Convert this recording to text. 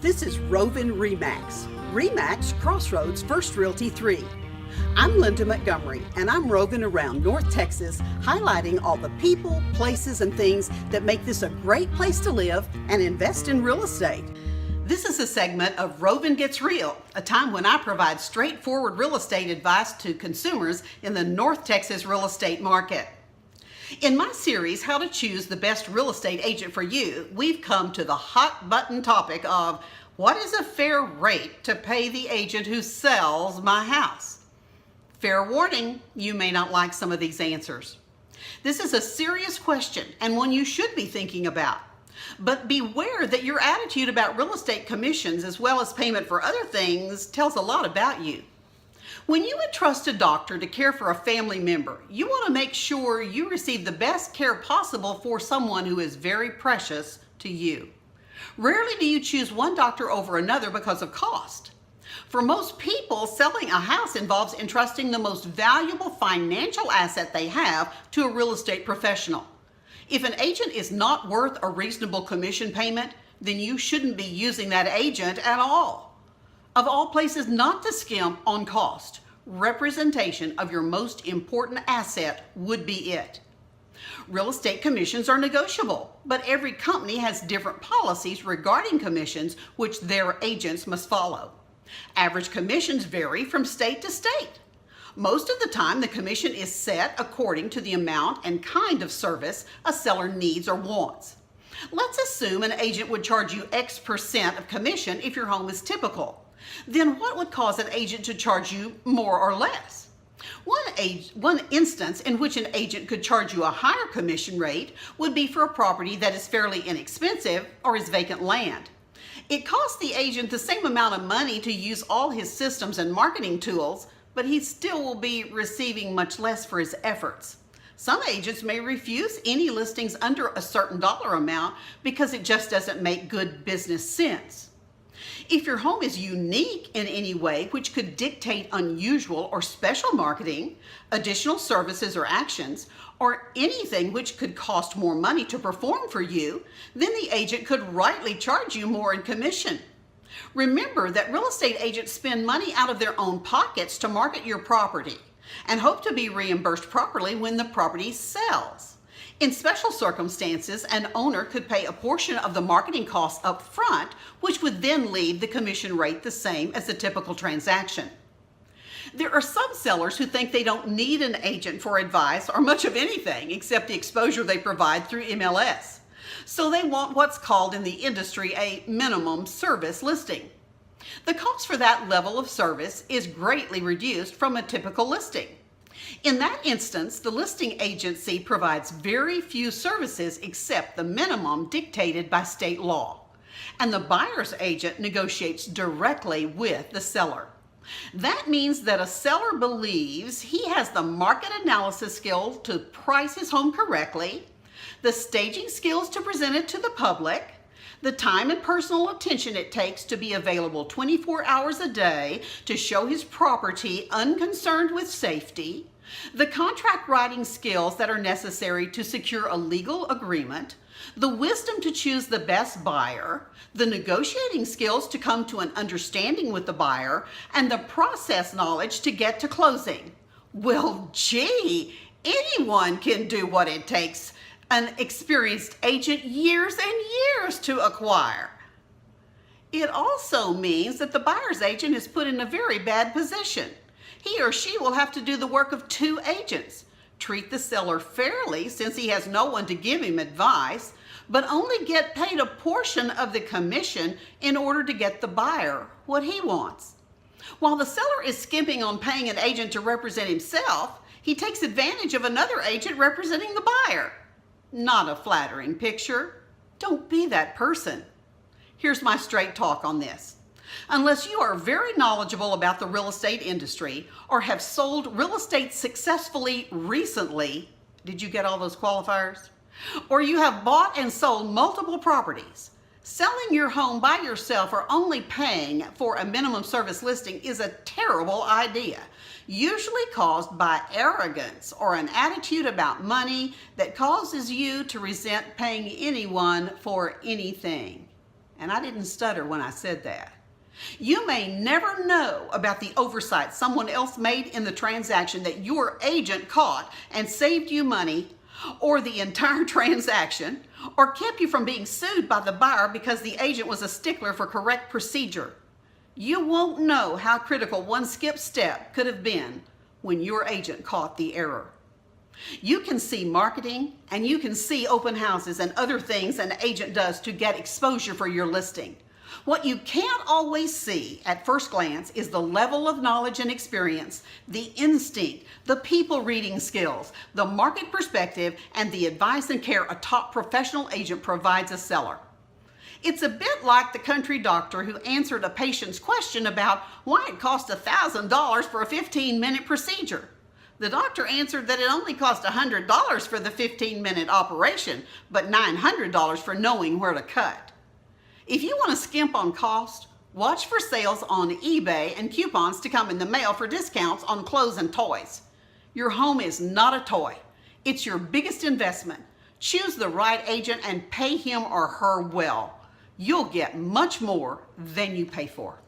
This is Rovin Remax Crossroads First Realty 3. I'm Linda Montgomery, and I'm roving around North Texas, highlighting all the people, places, and things that make this a great place to live and invest in real estate. This is a segment of Rovin Gets Real, a time when I provide straightforward real estate advice to consumers in the North Texas real estate market. In my series, How to Choose the Best Real Estate Agent for You, we've come to the hot button topic of what is a fair rate to pay the agent who sells my house? Fair warning, you may not like some of these answers. This is a serious question and one you should be thinking about. But beware that your attitude about real estate commissions as well as payment for other things tells a lot about you. When you entrust a doctor to care for a family member, you want to make sure you receive the best care possible for someone who is very precious to you. Rarely do you choose one doctor over another because of cost. For most people, selling a house involves entrusting the most valuable financial asset they have to a real estate professional. If an agent is not worth a reasonable commission payment, then you shouldn't be using that agent at all. Of all places not to skimp on cost, representation of your most important asset would be it. Real estate commissions are negotiable, but every company has different policies regarding commissions which their agents must follow. Average commissions vary from state to state. Most of the time, the commission is set according to the amount and kind of service a seller needs or wants. Let's assume an agent would charge you X% of commission if your home is typical. Then what would cause an agent to charge you more or less? One instance in which an agent could charge you a higher commission rate would be for a property that is fairly inexpensive or is vacant land. It costs the agent the same amount of money to use all his systems and marketing tools, but he still will be receiving much less for his efforts. Some agents may refuse any listings under a certain dollar amount because it just doesn't make good business sense. If your home is unique in any way which could dictate unusual or special marketing, additional services or actions, or anything which could cost more money to perform for you, then the agent could rightly charge you more in commission. Remember that real estate agents spend money out of their own pockets to market your property and hope to be reimbursed properly when the property sells. In special circumstances, an owner could pay a portion of the marketing costs up front, which would then leave the commission rate the same as a typical transaction. There are some sellers who think they don't need an agent for advice or much of anything except the exposure they provide through MLS. So they want what's called in the industry a minimum service listing. The cost for that level of service is greatly reduced from a typical listing. In that instance, the listing agency provides very few services except the minimum dictated by state law, and the buyer's agent negotiates directly with the seller. That means that a seller believes he has the market analysis skill to price his home correctly, the staging skills to present it to the public, the time and personal attention it takes to be available 24 hours a day to show his property unconcerned with safety, the contract writing skills that are necessary to secure a legal agreement, the wisdom to choose the best buyer, the negotiating skills to come to an understanding with the buyer, and the process knowledge to get to closing. Well, gee, anyone can do what it takes an experienced agent years and years to acquire. It also means that the buyer's agent is put in a very bad position. He or she will have to do the work of two agents, treat the seller fairly since he has no one to give him advice, but only get paid a portion of the commission in order to get the buyer what he wants. While the seller is skimping on paying an agent to represent himself, he takes advantage of another agent representing the buyer. Not a flattering picture. Don't be that person. Here's my straight talk on this. Unless you are very knowledgeable about the real estate industry or have sold real estate successfully recently, did you get all those qualifiers? Or you have bought and sold multiple properties, selling your home by yourself or only paying for a minimum service listing is a terrible idea, usually caused by arrogance or an attitude about money that causes you to resent paying anyone for anything. And I didn't stutter when I said that. You may never know about the oversight someone else made in the transaction that your agent caught and saved you money, or the entire transaction, or kept you from being sued by the buyer because the agent was a stickler for correct procedure. You won't know how critical one skip step could have been when your agent caught the error. You can see marketing and you can see open houses and other things an agent does to get exposure for your listing. What you can't always see at first glance is the level of knowledge and experience, the instinct, the people reading skills, the market perspective, and the advice and care a top professional agent provides a seller. It's a bit like the country doctor who answered a patient's question about why it cost $1,000 for a 15-minute procedure. The doctor answered that it only cost $100 for the 15-minute operation, but $900 for knowing where to cut. If you want to skimp on cost, watch for sales on eBay and coupons to come in the mail for discounts on clothes and toys. Your home is not a toy. It's your biggest investment. Choose the right agent and pay him or her well. You'll get much more than you pay for.